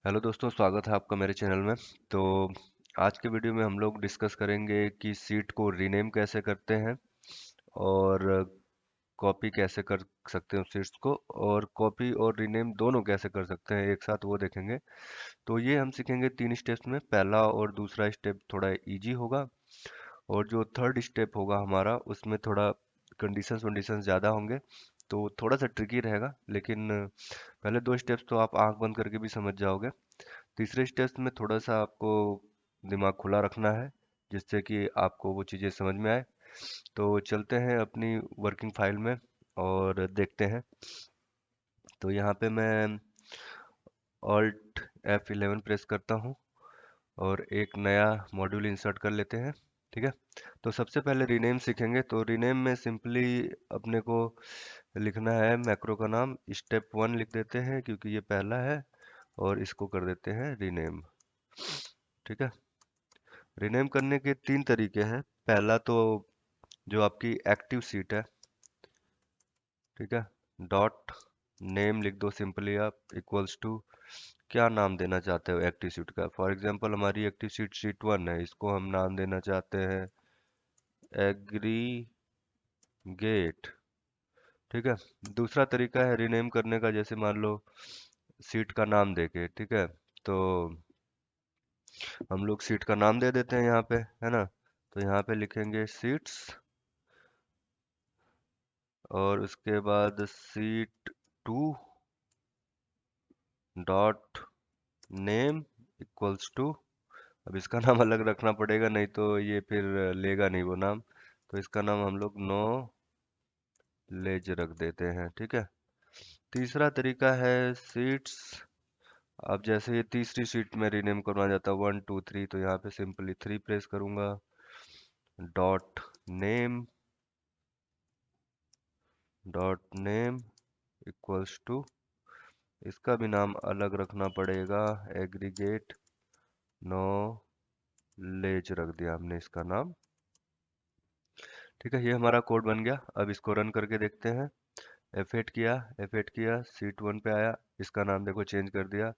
Hello दोस्तों, स्वागत है आपका मेरे चैनल में। तो आज के वीडियो में हम लोग डिस्कस करेंगे कि सीट को रीनेम कैसे करते हैं और कॉपी कैसे कर सकते हैं सीट्स को, और कॉपी और रीनेम दोनों कैसे कर सकते हैं एक साथ, वो देखेंगे। तो ये हम सीखेंगे 3 स्टेप्स में। पहला और दूसरा स्टेप थोड़ा इजी होगा, और जो थर्ड स्टेप होगा हमारा, उसमें थोड़ा कंडीशंस वंडीशंस ज़्यादा होंगे, तो थोड़ा सा ट्रिकी रहेगा। लेकिन पहले 2 स्टेप्स तो आप आंख बंद करके भी समझ जाओगे। तीसरे स्टेप्स में थोड़ा सा आपको दिमाग खुला रखना है, जिससे कि आपको वो चीज़ें समझ में आए। तो चलते हैं अपनी वर्किंग फाइल में और देखते हैं। तो यहाँ पे मैं ऑल्ट F11 प्रेस करता हूँ और एक नया मॉड्यूल इंसर्ट कर लेते हैं। ठीक है। तो सबसे पहले रीनेम सीखेंगे। तो रीनेम में सिंपली अपने को लिखना है मैक्रो का नाम। स्टेप 1 लिख देते हैं क्योंकि ये पहला है, और इसको कर देते हैं रीनेम। ठीक है। रीनेम करने के 3 तरीके हैं। पहला तो जो आपकी एक्टिव सीट है, ठीक है, डॉट नेम लिख दो सिंपली आप, इक्वल्स टू क्या नाम देना चाहते हो एक्टिव सीट का। फॉर एग्जांपल हमारी एक्टिव सीट सीट 1 है, इसको हम नाम देना चाहते हैं एग्रीगेट। ठीक है। दूसरा तरीका है रीनेम करने का, जैसे मान लो सीट का नाम देके, ठीक है, तो हम लोग सीट का नाम दे देते हैं यहाँ पे, है ना। तो यहाँ पे लिखेंगे सीट्स, और उसके बाद seat 2 dot name equals to, अब इसका नाम अलग रखना पड़ेगा, नहीं तो ये फिर लेगा नहीं वो नाम। तो इसका नाम हम लोग नो लेज रख देते हैं। ठीक है। तीसरा तरीका है सीट्स। अब जैसे ये तीसरी सीट में रीनेम करना चाहता हूँ 1 2 3, तो यहाँ पे सिंपली 3 प्रेस करूंगा, डॉट नेम इक्वल्स टू, इसका भी नाम अलग रखना पड़ेगा, एग्रीगेट नो लेज रख दिया हमने इसका नाम। ठीक है, ये हमारा कोड बन गया। अब इसको रन करके देखते हैं। F8 किया, सीट 1 पे आया, इसका नाम देखो चेंज कर दिया।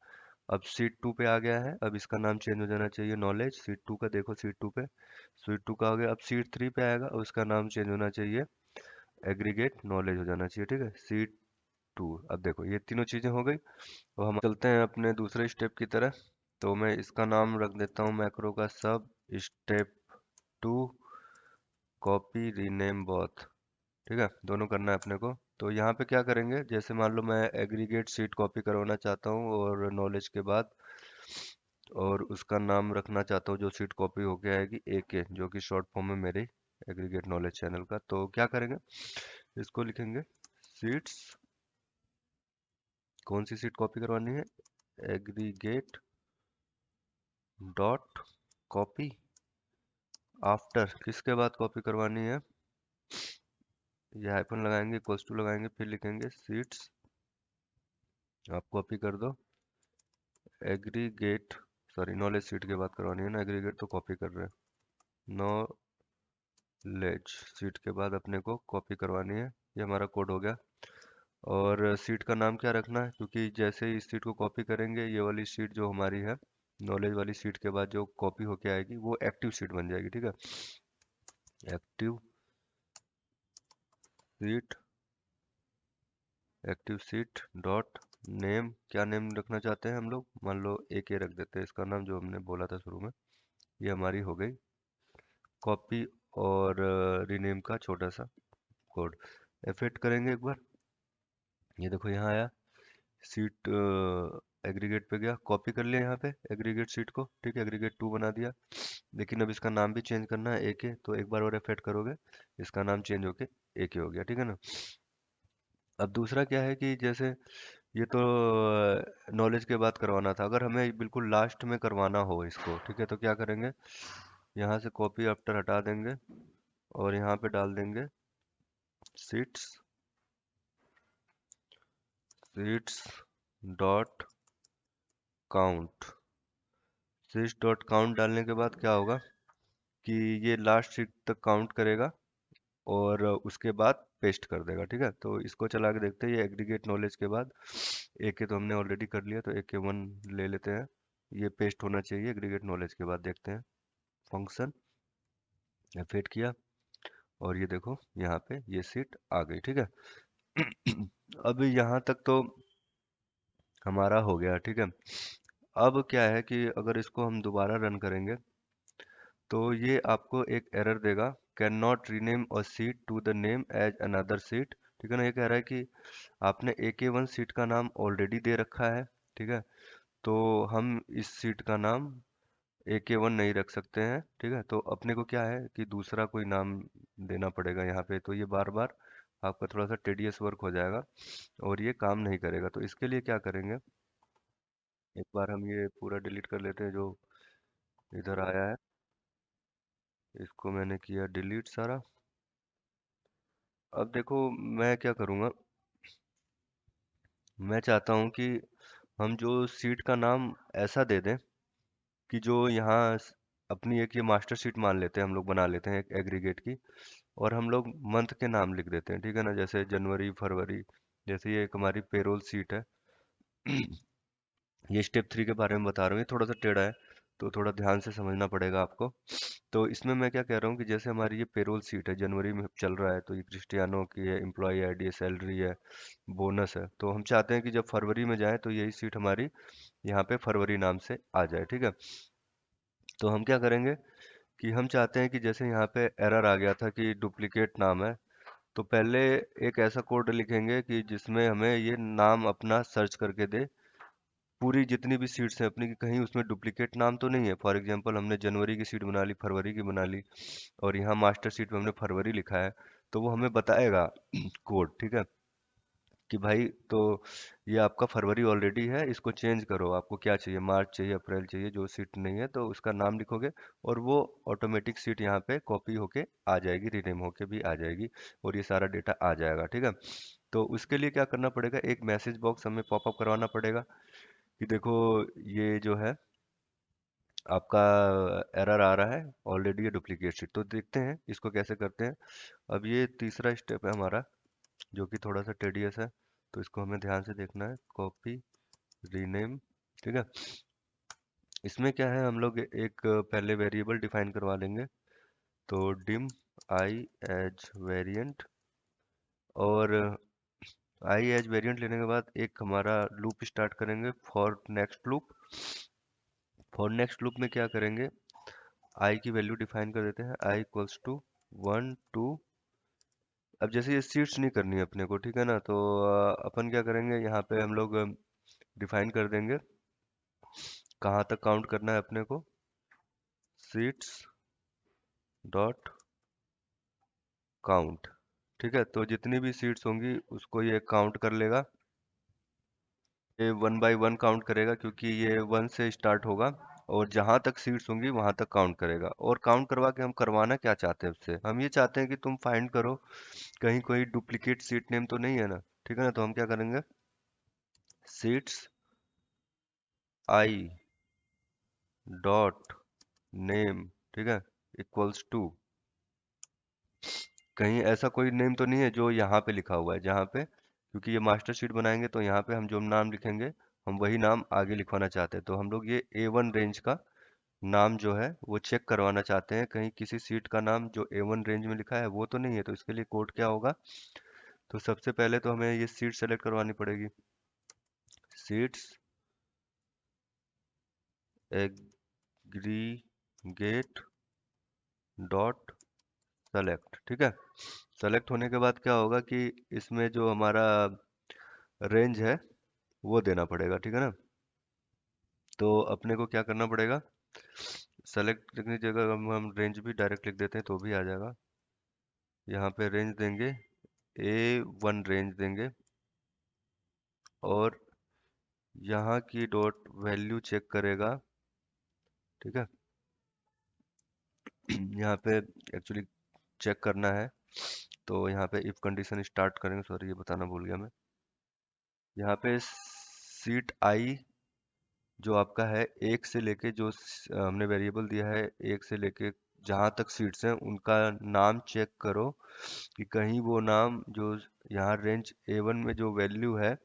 अब सीट 2 पे आ गया है, अब इसका नाम चेंज हो जाना चाहिए नॉलेज। सीट 2 का देखो, सीट 2 पे, सीट 2 का हो गया। अब सीट 3 पे आएगा और उसका नाम चेंज होना चाहिए, एग्रीगेट नॉलेज हो जाना चाहिए। ठीक है, सीट 2। अब देखो ये तीनों चीजें हो गई। तो हम चलते हैं अपने दूसरे स्टेप की तरह। तो मैं इसका नाम रख देता हूँ मैक्रो का सब स्टेप 2 कॉपी रीनेम बॉथ। ठीक है, दोनों करना है अपने को। तो यहाँ पे क्या करेंगे, जैसे मान लो मैं एग्रीगेट सीट कॉपी करवाना चाहता हूँ और नॉलेज के बाद, और उसका नाम रखना चाहता हूँ जो सीट कॉपी होके आएगी AK, जो कि शॉर्ट फॉर्म है मेरी एग्रीगेट नॉलेज चैनल का। तो क्या करेंगे, इसको लिखेंगे सीट्स, कौन सी सीट कॉपी करवानी है, एग्रीगेट डॉट कॉपी। आफ्टर किसके बाद कॉपी करवानी है, ये हाइफन लगाएंगे, इक्वल्स टू लगाएंगे, फिर लिखेंगे सीट्स, आप कॉपी कर दो, एग्रीगेट, सॉरी नॉलेज सीट के बाद करवानी है ना, एग्रीगेट तो कॉपी कर रहे हैं, नॉलेज सीट के बाद अपने को कॉपी करवानी है। ये हमारा कोड हो गया। और सीट का नाम क्या रखना है, क्योंकि जैसे ही इस सीट को कॉपी करेंगे, ये वाली सीट जो हमारी है, नॉलेज वाली सीट के बाद जो कॉपी होके आएगी वो एक्टिव सीट बन जाएगी। ठीक है, active seat, active seat dot name, क्या नेम रखना चाहते हैं हम लोग, मान लो AK रख देते हैं इसका नाम, जो हमने बोला था शुरू में। ये हमारी हो गई कॉपी और रीनेम का छोटा सा कोड। F8 करेंगे एक बार, ये देखो यहाँ आया, सीट एग्रीगेट पे गया, कॉपी कर लिया यहाँ पे एग्रीगेट सीट को। ठीक है, एग्रीगेट 2 बना दिया। लेकिन अब इसका नाम भी चेंज करना है AK, तो एक बार और F8 करोगे, इसका नाम चेंज होके AK हो गया। ठीक है ना। अब दूसरा क्या है कि जैसे ये तो नॉलेज के बाद करवाना था, अगर हमें बिल्कुल लास्ट में करवाना हो इसको, ठीक है, तो क्या करेंगे, यहाँ से कॉपी आफ्टर हटा देंगे और यहाँ पे डाल देंगे seats, seats dot count. Seats dot count डालने के बाद क्या होगा कि ये लास्ट सीट तक काउंट करेगा, और उसके बाद पेस्ट कर देगा। ठीक है, तो इसको चला के देखते हैं। ये एग्रीगेट नॉलेज के बाद ए के तो हमने ऑलरेडी कर लिया, तो ए के 1 ले लेते हैं। ये पेस्ट होना चाहिए एग्रीगेट नॉलेज के बाद। देखते हैं फंक्शन फिट किया, और ये देखो यहाँ पे ये सीट आ गई। ठीक है। अब यहाँ तक तो हमारा हो गया। ठीक है, अब क्या है कि अगर इसको हम दोबारा रन करेंगे तो ये आपको एक एरर देगा, can not rename a seat to the name as another seat. ठीक है ना, ये कह रहा है कि आपने AK1 सीट का नाम ऑलरेडी दे रखा है। ठीक है, तो हम इस सीट का नाम AK1 नहीं रख सकते हैं। ठीक है, तो अपने को क्या है कि दूसरा कोई नाम देना पड़ेगा यहाँ पे। तो ये बार बार आपका थोड़ा सा टेडियस वर्क हो जाएगा और ये काम नहीं करेगा। तो इसके लिए क्या करेंगे, एक बार हम ये पूरा डिलीट कर लेते हैं जो इधर आया है। इसको मैंने किया डिलीट सारा। अब देखो मैं क्या करूँगा, मैं चाहता हूँ कि हम जो सीट का नाम ऐसा दे दें कि जो यहाँ अपनी एक ये मास्टर सीट मान लेते हैं, हम लोग बना लेते हैं एक एग्रीगेट की, और हम लोग मंथ के नाम लिख देते हैं। ठीक है ना, जैसे जनवरी, फरवरी। जैसे ये एक हमारी पेरोल सीट है। ये स्टेप 3 के बारे में बता रहा हूँ, ये थोड़ा सा टेढ़ा है तो थोड़ा ध्यान से समझना पड़ेगा आपको। तो इसमें मैं क्या कह रहा हूँ कि जैसे हमारी ये पेरोल सीट है, जनवरी में चल रहा है, तो ये क्रिस्टियानो की है, एम्प्लॉय आईडी है, सैलरी है, बोनस है। तो हम चाहते हैं कि जब फरवरी में जाए तो यही सीट हमारी यहाँ पे फरवरी नाम से आ जाए। ठीक है, तो हम क्या करेंगे कि हम चाहते हैं कि जैसे यहाँ पे एरर आ गया था कि डुप्लीकेट नाम है, तो पहले एक ऐसा कोड लिखेंगे कि जिसमें हमें ये नाम अपना सर्च करके दे, पूरी जितनी भी सीट्स हैं अपनी की, कहीं उसमें डुप्लीकेट नाम तो नहीं है। फॉर एग्जांपल हमने जनवरी की सीट बना ली, फरवरी की बना ली, और यहाँ मास्टर सीट में हमने फरवरी लिखा है, तो वो हमें बताएगा कोड। ठीक है, कि भाई तो ये आपका फरवरी ऑलरेडी है, इसको चेंज करो, आपको क्या चाहिए, मार्च चाहिए, अप्रैल चाहिए, जो सीट नहीं है तो उसका नाम लिखोगे, और वो ऑटोमेटिक सीट यहाँ पे कॉपी होके आ जाएगी, रीनेम होके भी आ जाएगी, और ये सारा डेटा आ जाएगा। ठीक है, तो उसके लिए क्या करना पड़ेगा, एक मैसेज बॉक्स हमें पॉपअप करवाना पड़ेगा कि देखो ये जो है आपका एरर आ रहा है, ऑलरेडी ये डुप्लीकेट सीट। तो देखते हैं इसको कैसे करते हैं। अब ये तीसरा स्टेप है हमारा, जो कि थोड़ा सा टेडियस है, तो इसको हमें ध्यान से देखना है। Copy rename. ठीक है, इसमें क्या है, हम लोग एक पहले वेरिएबल डिफाइन करवा लेंगे, तो डिम आई एज वेरिएंट, और आई एज वेरिएंट लेने के बाद एक हमारा लूप स्टार्ट करेंगे, for next loop. For next loop में क्या करेंगे, आई की वैल्यू डिफाइन कर देते हैं, आई इक्वल्स टू 1 2। अब जैसे ये सीट्स नहीं करनी है अपने को, ठीक है ना, तो अपन क्या करेंगे, यहाँ पे हम लोग डिफाइन कर देंगे कहाँ तक काउंट करना है अपने को, सीट्स डॉट काउंट। ठीक है, तो जितनी भी सीट्स होंगी उसको ये काउंट कर लेगा। ये 1 बाय 1 काउंट करेगा, क्योंकि ये 1 से स्टार्ट होगा, और जहां तक सीट्स होंगी वहां तक काउंट करेगा। और काउंट करवा के हम करवाना क्या चाहते हैं उससे, हम ये चाहते हैं कि तुम फाइंड करो कहीं कोई डुप्लीकेट सीट नेम तो नहीं है ना। ठीक है ना, तो हम क्या करेंगे, सीट्स आई डॉट नेम, ठीक है, इक्वल्स टू, कहीं ऐसा कोई नेम तो नहीं है जो यहाँ पे लिखा हुआ है, जहाँ पे, क्योंकि ये मास्टर शीट बनाएंगे तो यहाँ पे हम जो नाम लिखेंगे हम वही नाम आगे लिखवाना चाहते हैं। तो हम लोग ये A1 रेंज का नाम जो है वो चेक करवाना चाहते हैं, कहीं किसी सीट का नाम जो A1 रेंज में लिखा है वो तो नहीं है। तो इसके लिए कोड क्या होगा, तो सबसे पहले तो हमें ये सीट सेलेक्ट करवानी पड़ेगी, सीट्स एग्रीगेट डॉट सेलेक्ट। ठीक है, सेलेक्ट होने के बाद क्या होगा कि इसमें जो हमारा रेंज है वो देना पड़ेगा। ठीक है ना, तो अपने को क्या करना पड़ेगा, सेलेक्ट लिखने की जगह हम रेंज भी डायरेक्ट लिख देते हैं तो भी आ जाएगा। यहाँ पे रेंज देंगे, A1 रेंज देंगे, और यहाँ की डॉट वैल्यू चेक करेगा। ठीक है, यहाँ पे एक्चुअली चेक करना है, तो यहाँ पे इफ कंडीशन स्टार्ट करेंगे, सॉरी ये बताना भूल गया मैं। यहाँ पे सीट आई जो आपका है एक से लेके, जो हमने वेरिएबल दिया है एक से लेके जहाँ तक सीट्स हैं उनका नाम चेक करो कि कहीं वो नाम जो यहाँ रेंज A1 में जो वैल्यू है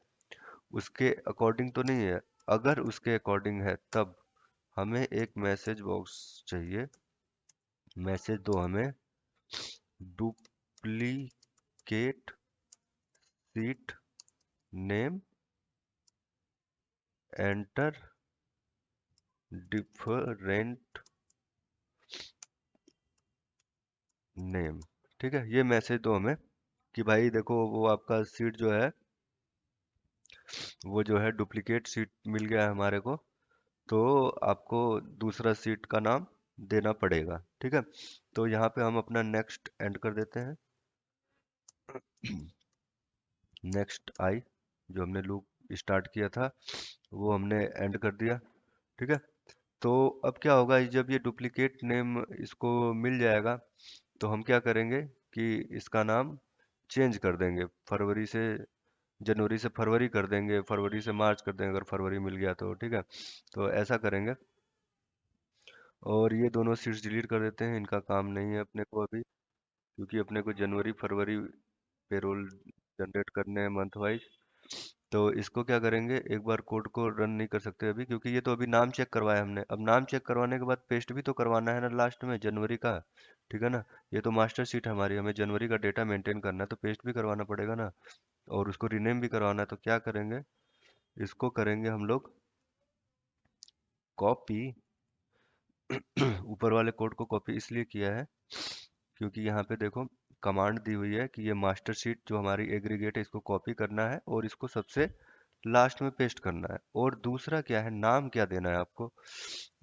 उसके अकॉर्डिंग तो नहीं है। अगर उसके अकॉर्डिंग है तब हमें एक मैसेज बॉक्स चाहिए। मैसेज दो हमें, duplicate sheet name enter different name. ठीक है, ये मैसेज दो हमें कि भाई देखो वो आपका सीट जो है वो जो है डुप्लीकेट सीट मिल गया है हमारे को, तो आपको दूसरा सीट का नाम देना पड़ेगा। ठीक है, तो यहाँ पे हम अपना नेक्स्ट एंड कर देते हैं। नेक्स्ट आई, जो हमने लूप स्टार्ट किया था वो हमने एंड कर दिया। ठीक है, तो अब क्या होगा, जब ये डुप्लीकेट नेम इसको मिल जाएगा तो हम क्या करेंगे कि इसका नाम चेंज कर देंगे। फरवरी से जनवरी से फरवरी कर देंगे, फरवरी से मार्च कर देंगे अगर फरवरी मिल गया तो। ठीक है, तो ऐसा करेंगे। और ये दोनों सीट्स डिलीट कर देते हैं, इनका काम नहीं है अपने को अभी, क्योंकि अपने को जनवरी फरवरी पेरोल जनरेट करने हैं मंथ वाइज। तो इसको क्या करेंगे, एक बार कोड को रन नहीं कर सकते अभी, क्योंकि ये तो अभी नाम चेक करवाया हमने। अब नाम चेक करवाने के बाद पेस्ट भी तो करवाना है ना लास्ट में जनवरी का। ठीक है ना, ये तो मास्टर शीट है हमारी, हमें जनवरी का डेटा मेंटेन करना है तो पेस्ट भी करवाना पड़ेगा ना, और उसको रीनेम भी करवाना है। तो क्या करेंगे, इसको करेंगे हम लोग कॉपी। ऊपर वाले कोड को कॉपी इसलिए किया है क्योंकि यहाँ पे देखो कमांड दी हुई है कि ये मास्टर शीट जो हमारी एग्रीगेट है इसको कॉपी करना है और इसको सबसे लास्ट में पेस्ट करना है। और दूसरा क्या है, नाम क्या देना है आपको।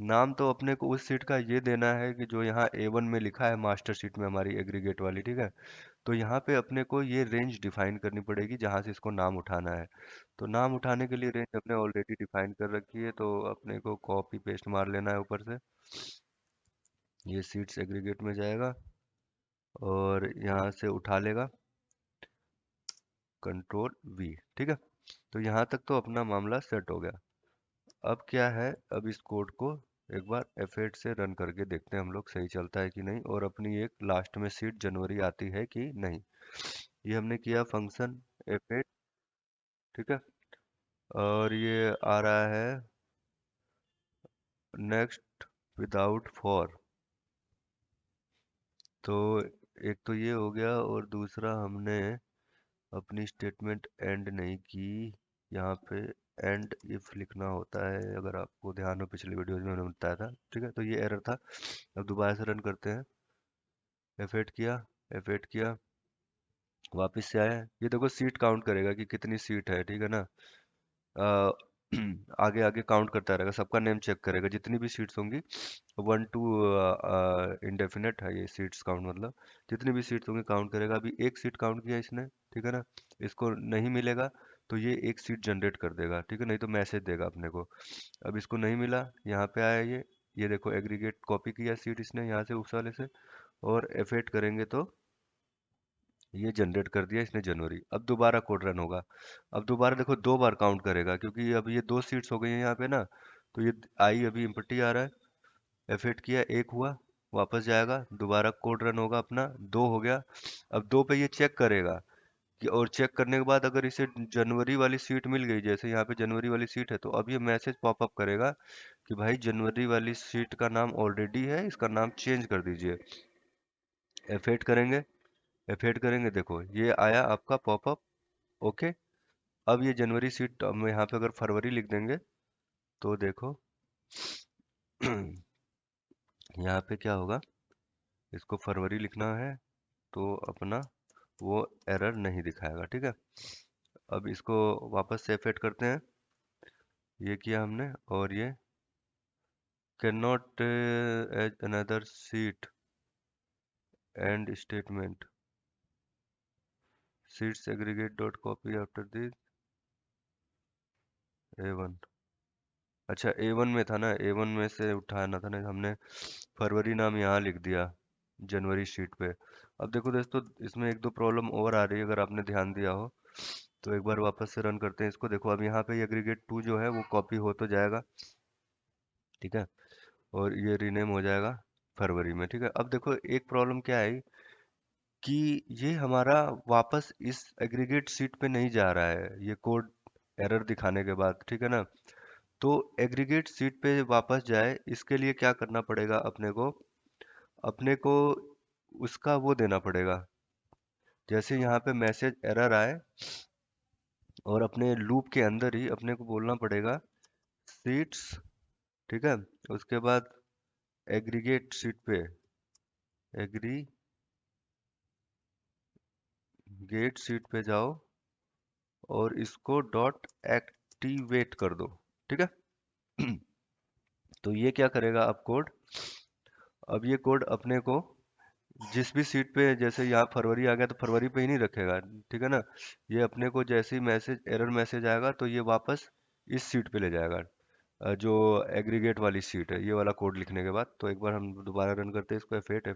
नाम तो अपने को उस सीट का ये देना है कि जो यहाँ A1 में लिखा है मास्टर शीट में हमारी एग्रीगेट वाली। ठीक है, तो यहाँ पे अपने को ये रेंज डिफाइन करनी पड़ेगी जहाँ से इसको नाम उठाना है। तो नाम उठाने के लिए रेंज अपने ऑलरेडी डिफाइन कर रखी है, तो अपने को कॉपी पेस्ट मार लेना है ऊपर से। ये सीट्स एग्रीगेट में जाएगा और यहाँ से उठा लेगा Ctrl+V। ठीक है, तो यहाँ तक तो अपना मामला सेट हो गया। अब क्या है, अब इस कोड को एक बार F8 से रन करके देखते हैं हम लोग सही चलता है कि नहीं, और अपनी एक लास्ट में सीट जनवरी आती है कि नहीं। ये हमने किया फंक्शन F8। ठीक है, और ये आ रहा है नेक्स्ट विदाउट फॉर। तो एक तो ये हो गया, और दूसरा हमने अपनी स्टेटमेंट एंड नहीं की। यहाँ पे एंड इफ लिखना होता है, अगर आपको ध्यान हो पिछली वीडियोज में मैंने बताया था। ठीक है, तो ये एरर था। अब दोबारा से रन करते हैं। F8 किया, F8 किया, वापस से आया। ये देखो सीट काउंट करेगा कि कितनी सीट है। ठीक है ना, अ, आगे आगे काउंट करता रहेगा, सबका नेम चेक करेगा जितनी भी सीट्स होंगी। 1 to इंडेफिनेट है ये सीट्स काउंट, मतलब जितनी भी सीट्स होंगी काउंट करेगा। अभी एक सीट काउंट किया इसने। ठीक है ना, इसको नहीं मिलेगा तो ये एक सीट जनरेट कर देगा। ठीक है, नहीं तो मैसेज देगा अपने को। अब इसको नहीं मिला, यहाँ पे आया ये देखो एग्रीगेट कॉपी किया सीट इसने यहाँ से उस वाले से, और F8 करेंगे तो ये जनरेट कर दिया इसने जनवरी। अब दोबारा कोड रन होगा। अब दोबारा देखो दो बार काउंट करेगा, क्योंकि अब ये दो सीट्स हो गई हैं यहाँ पे ना। तो ये आई अभी इम्पटी आ रहा है। F8 किया, एक हुआ, वापस जाएगा, दोबारा कोड रन होगा अपना, दो हो गया। अब दो पे ये चेक करेगा कि, और चेक करने के बाद अगर इसे जनवरी वाली सीट मिल गई, जैसे यहाँ पे जनवरी वाली सीट है, तो अब ये मैसेज पॉपअप करेगा कि भाई जनवरी वाली सीट का नाम ऑलरेडी है, इसका नाम चेंज कर दीजिए। F8 करेंगे, F8 करेंगे, देखो ये आया आपका पॉपअप। ओके, अब ये जनवरी सीट हम यहाँ पे अगर फरवरी लिख देंगे तो देखो यहाँ पे क्या होगा, इसको फरवरी लिखना है तो अपना वो एरर नहीं दिखाएगा। ठीक है, अब इसको वापस से F8 करते हैं। ये किया हमने, और ये can not as another seat and statement seats aggregate dot copy after this A1। अच्छा A1 में था ना, A1 में से उठाना था ना हमने, फरवरी नाम यहाँ लिख दिया जनवरी शीट पे। अब देखो दोस्तों, इसमें एक दो प्रॉब्लम और आ रही है अगर आपने ध्यान दिया हो। तो एक बार वापस से रन करते हैं इसको। देखो अब यहाँ पे एग्रीगेट 2 जो है वो कॉपी हो तो जाएगा। ठीक है, और ये रीनेम हो जाएगा फरवरी में। ठीक है, अब देखो एक प्रॉब्लम क्या है कि ये हमारा वापस इस एग्रीगेट सीट पे नहीं जा रहा है ये कोड एरर दिखाने के बाद। ठीक है ना, तो एग्रीगेट सीट पे वापस जाए इसके लिए क्या करना पड़ेगा अपने को उसका वो देना पड़ेगा। जैसे यहाँ पे मैसेज एरर आए और अपने लूप के अंदर ही अपने को बोलना पड़ेगा सीट्स। ठीक है, उसके बाद एग्रीगेट सीट पे एग्रीगेट सीट पे जाओ और इसको डॉट एक्टिवेट कर दो। ठीक है। तो ये क्या करेगा अब कोड, अब ये कोड अपने को जिस भी सीट पे, जैसे यहाँ फरवरी आ गया तो फरवरी पे ही नहीं रखेगा। ठीक है ना, ये अपने को जैसे ही मैसेज एरर मैसेज आएगा तो ये वापस इस सीट पे ले जाएगा, जो एग्रीगेट वाली सीट है, ये वाला कोड लिखने के बाद। तो एक बार हम दोबारा रन करते हैं इसको, F8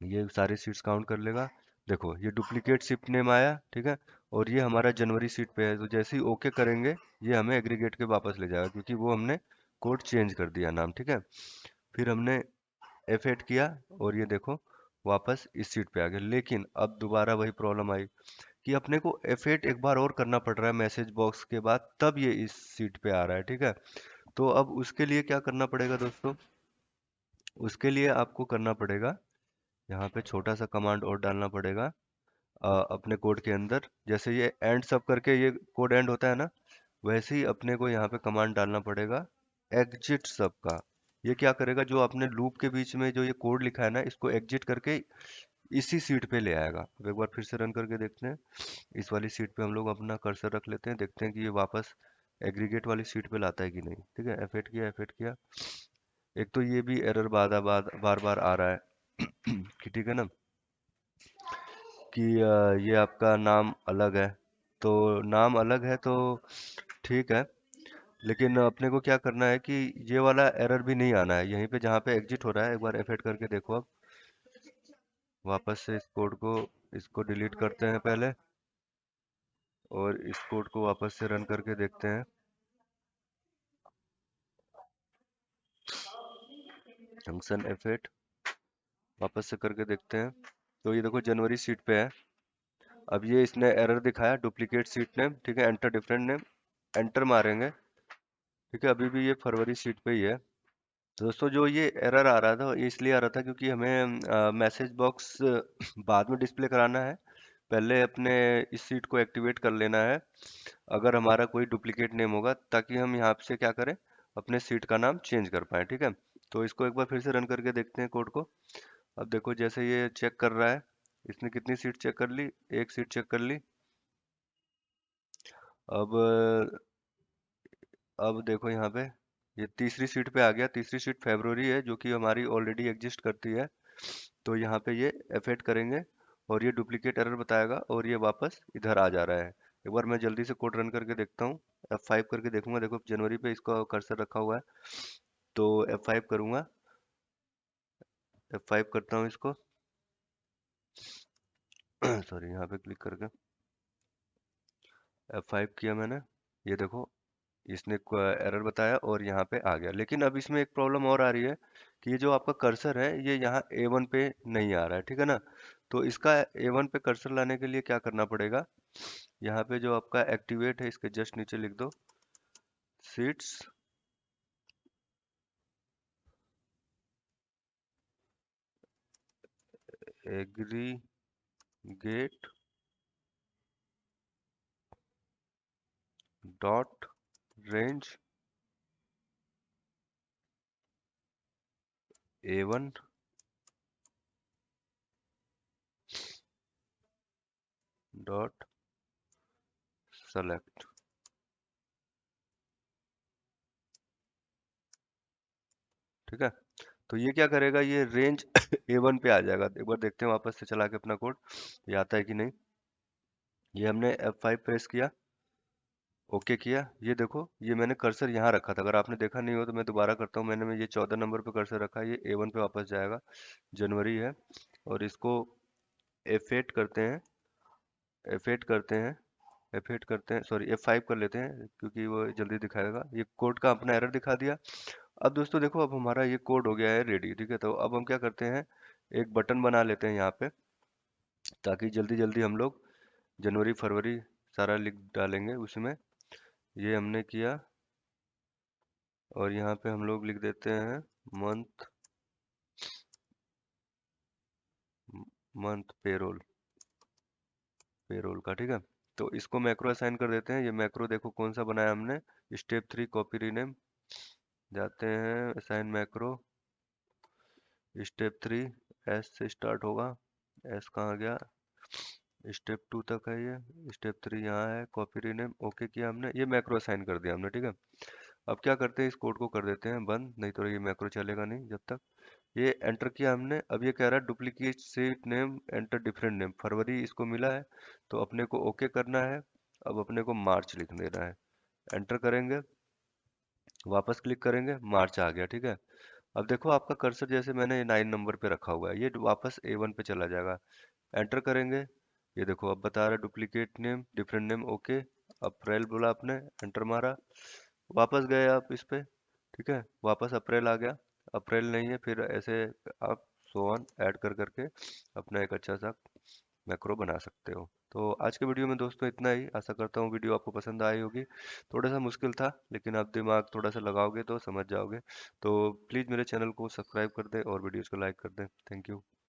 ये सारी सीट्स काउंट कर लेगा। देखो ये डुप्लीकेट सीट नेम आया। ठीक है, और ये हमारा जनवरी सीट पे है, तो जैसे ही ओके करेंगे ये हमें एग्रीगेट के वापस ले जाएगा क्योंकि वो हमने कोड चेंज कर दिया नाम। ठीक है, फिर हमने F8 किया और ये देखो वापस इस सीट पे आ गया। लेकिन अब दोबारा वही प्रॉब्लम आई कि अपने को F8 एक बार और करना पड़ रहा है मैसेज बॉक्स के बाद, तब ये इस सीट पे आ रहा है। ठीक है, तो अब उसके लिए क्या करना पड़ेगा दोस्तों, उसके लिए आपको करना पड़ेगा यहाँ पे छोटा सा कमांड और डालना पड़ेगा अपने कोड के अंदर। जैसे ये एंड सब करके ये कोड एंड होता है ना, वैसे ही अपने को यहाँ पे कमांड डालना पड़ेगा एग्जिट सब का। ये क्या करेगा, जो आपने लूप के बीच में जो ये कोड लिखा है ना, इसको एग्जिट करके इसी सीट पे ले आएगा। अब एक बार फिर से रन करके देखते हैं, इस वाली सीट पे हम लोग अपना कर्सर रख लेते हैं, देखते हैं कि ये वापस एग्रीगेट वाली सीट पे लाता है कि नहीं। ठीक है, F8 किया। एक तो ये भी एरर बार बार आ रहा है कि ठीक है ना, कि ये आपका नाम अलग है। तो नाम अलग है तो ठीक है, लेकिन अपने को क्या करना है कि ये वाला एरर भी नहीं आना है यहीं पे जहाँ पे एग्जिट हो रहा है। एक बार F8 करके देखो, अब वापस से इस कोड को, इसको डिलीट करते हैं पहले और इस कोड को वापस से रन करके देखते हैं। फंक्शन F8 वापस से करके देखते हैं, तो ये देखो जनवरी सीट पे है। अब ये इसने एरर दिखाया डुप्लीकेट सीट नेम। ठीक है, एंटर डिफरेंट नेम, एंटर मारेंगे। ठीक है, अभी भी ये फरवरी सीट पे ही है। तो दोस्तों जो ये एरर आ रहा था ये इसलिए आ रहा था क्योंकि हमें मैसेज बॉक्स बाद में डिस्प्ले कराना है, पहले अपने इस सीट को एक्टिवेट कर लेना है अगर हमारा कोई डुप्लीकेट नेम होगा, ताकि हम यहाँ से क्या करें, अपने सीट का नाम चेंज कर पाए। ठीक है, तो इसको एक बार फिर से रन करके देखते हैं कोड को। अब देखो जैसे ये चेक कर रहा है, इसने कितनी सीट चेक कर ली, एक सीट चेक कर ली। अब देखो यहाँ पे ये तीसरी सीट पे आ गया, तीसरी सीट फरवरी है जो कि हमारी ऑलरेडी एग्जिस्ट करती है। तो यहाँ पे ये F8 करेंगे और ये डुप्लीकेट एरर बताएगा और ये वापस इधर आ जा रहा है। एक बार मैं जल्दी से कोड रन करके देखता हूँ, F5 करके देखूंगा। देखो जनवरी पे इसका कर्सर रखा हुआ है, तो F5 करूंगा, F5 करता हूँ इसको सॉरी, यहाँ पे क्लिक करके F5 किया मैंने। ये देखो इसने एरर बताया और यहाँ पे आ गया। लेकिन अब इसमें एक प्रॉब्लम और आ रही है कि ये जो आपका कर्सर है ये यहाँ A1 पे नहीं आ रहा है। ठीक है ना, तो इसका A1 पे कर्सर लाने के लिए क्या करना पड़ेगा, यहाँ पे जो आपका एक्टिवेट है इसके जस्ट नीचे लिख दो seats aggregate dot range A1 dot select. ठीक है, तो ये क्या करेगा, ये रेंज A1 पे आ जाएगा। एक बार देखते हैं वापस से चला के अपना कोड, ये आता है कि नहीं। ये हमने F5 प्रेस किया, ओके किया। ये देखो ये मैंने कर्सर यहाँ रखा था, अगर आपने देखा नहीं हो तो मैं दोबारा करता हूँ। मैं ये 14 नंबर पे कर्सर रखा है, ये A1 पे वापस जाएगा, जनवरी है। और इसको F8 करते हैं, F8 करते हैं, F8 करते हैं, सॉरी F5 कर लेते हैं क्योंकि वो जल्दी दिखाएगा। ये कोड का अपना एरर दिखा दिया। अब दोस्तों देखो, अब हमारा ये कोड हो गया है रेडी, ठीक है। तो अब हम क्या करते हैं, एक बटन बना लेते हैं यहाँ पे, ताकि जल्दी जल्दी हम लोग जनवरी फरवरी सारा लिख डालेंगे उसमें। ये हमने किया, और यहाँ पे हम लोग लिख देते हैं मंथ, मंथ पेरोल, पेरोल का, ठीक है। तो इसको मैक्रो असाइन कर देते हैं। ये मैक्रो देखो कौन सा बनाया हमने, स्टेप 3 कॉपी रीनेम, जाते हैं असाइन मैक्रो, स्टेप 3 एस से स्टार्ट होगा, एस कहाँ गया, स्टेप 2 तक है ये, स्टेप 3 यहाँ है, कॉपी रीनेम, ओके किया हमने, ये मैक्रो असाइन कर दिया हमने, ठीक है। अब क्या करते हैं, इस कोड को कर देते हैं बंद, नहीं तो ये मैक्रो चलेगा नहीं जब तक। ये एंटर किया हमने। अब ये कह रहा है duplicate sheet name enter different name, फरवरी इसको मिला है तो अपने को ओके करना है। अब अपने को मार्च लिख देना है, एंटर करेंगे, वापस क्लिक करेंगे, मार्च आ गया, ठीक है। अब देखो आपका कर्सर जैसे मैंने 9 नंबर पे रखा हुआ है, ये वापस A1 पे चला जाएगा। एंटर करेंगे, ये देखो अब बता रहा है duplicate name different name, okay. अप्रैल बोला आपने, एंटर मारा, वापस गए आप इस पे, ठीक है, वापस अप्रैल आ गया। अप्रैल नहीं है, फिर ऐसे आप सो ऑन ऐड कर करके अपना एक अच्छा सा मैक्रो बना सकते हो। तो आज के वीडियो में दोस्तों इतना ही, आशा करता हूँ वीडियो आपको पसंद आई होगी। थोड़ा सा मुश्किल था, लेकिन आप दिमाग थोड़ा सा लगाओगे तो समझ जाओगे। तो प्लीज़ मेरे चैनल को सब्सक्राइब कर दें और वीडियोज़ को लाइक कर दें। Thank you.